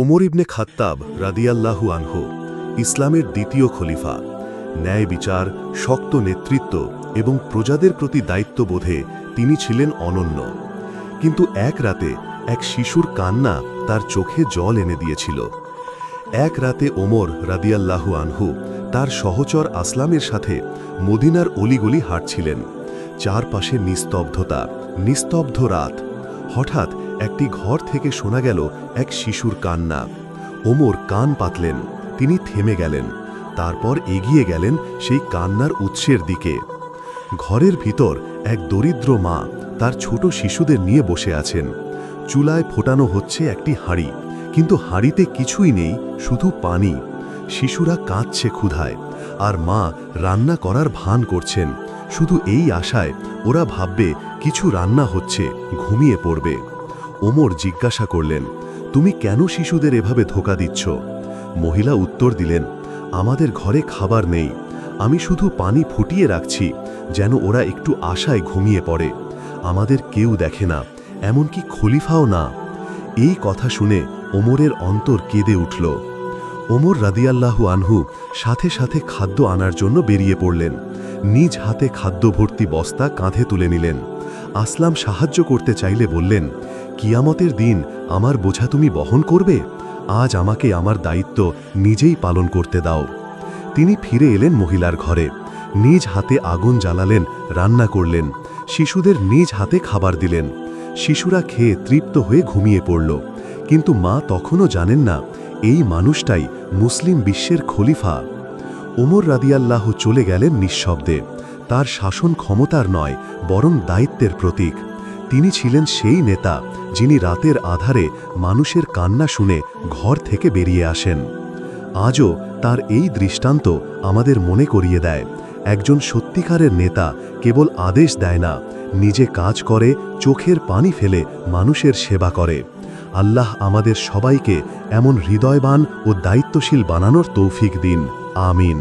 ওমর ইবনে খাত্তাব রাদিয়াল্লাহু আনহু ইসলামের দ্বিতীয় খলিফা। ন্যায় বিচার, শক্ত নেতৃত্ব এবং প্রজাদের প্রতি দায়িত্ববোধে তিনি ছিলেন অনন্য। কিন্তু এক রাতে এক শিশুর কান্না তার চোখে জল এনে দিয়েছিল। এক রাতে ওমর রাদিয়াল্লাহু আনহু তার সহচর আসলামের সাথে মদিনার অলিগলি হাঁটছিলেন। চারপাশে নিস্তব্ধতা, নিস্তব্ধ রাত। হঠাৎ একটি ঘর থেকে শোনা গেল এক শিশুর কান্না। ওমর কান পাতলেন, তিনি থেমে গেলেন। তারপর এগিয়ে গেলেন সেই কান্নার উৎসের দিকে। ঘরের ভিতর এক দরিদ্র মা তার ছোট শিশুদের নিয়ে বসে আছেন। চুলায় ফোটানো হচ্ছে একটি হাঁড়ি, কিন্তু হাঁড়িতে কিছুই নেই, শুধু পানি। শিশুরা কাঁদছে ক্ষুধায়, আর মা রান্না করার ভান করছেন, শুধু এই আশায় ওরা ভাববে কিছু রান্না হচ্ছে, ঘুমিয়ে পড়বে। ওমর জিজ্ঞাসা করলেন, তুমি কেন শিশুদের এভাবে ধোঁকা দিচ্ছ? মহিলা উত্তর দিলেন, আমাদের ঘরে খাবার নেই, আমি শুধু পানি ফুটিয়ে রাখছি যেন ওরা একটু আশায় ঘুমিয়ে পড়ে। আমাদের কেউ দেখে না, এমনকি খলিফাও না। এই কথা শুনে ওমরের অন্তর কেঁদে উঠল। ওমর রাদিয়াল্লাহু আনহু সাথে সাথে খাদ্য আনার জন্য বেরিয়ে পড়লেন। নিজ হাতে খাদ্য ভর্তি বস্তা কাঁধে তুলে নিলেন। আসলাম সাহায্য করতে চাইলে বললেন, কিয়ামতের দিন আমার বোঝা তুমি বহন করবে? আজ আমাকে আমার দায়িত্ব নিজেই পালন করতে দাও। তিনি ফিরে এলেন মহিলার ঘরে। নিজ হাতে আগুন জ্বালালেন, রান্না করলেন, শিশুদের নিজ হাতে খাবার দিলেন। শিশুরা খেয়ে তৃপ্ত হয়ে ঘুমিয়ে পড়ল। কিন্তু মা তখনও জানেন না এই মানুষটাই মুসলিম বিশ্বের খলিফা। ওমর রাদিয়াল্লাহু চলে গেলেন নিঃশব্দে। তার শাসন ক্ষমতার নয়, বরং দায়িত্বের প্রতীক। তিনি ছিলেন সেই নেতা যিনি রাতের আধারে মানুষের কান্না শুনে ঘর থেকে বেরিয়ে আসেন। আজও তার এই দৃষ্টান্ত আমাদের মনে করিয়ে দেয়, একজন সত্যিকারের নেতা কেবল আদেশ দেয় না, নিজে কাজ করে, চোখের পানি ফেলে মানুষের সেবা করে। আল্লাহ আমাদের সবাইকে এমন হৃদয়বান ও দায়িত্বশীল বানানোর তৌফিক দিন। আমিন।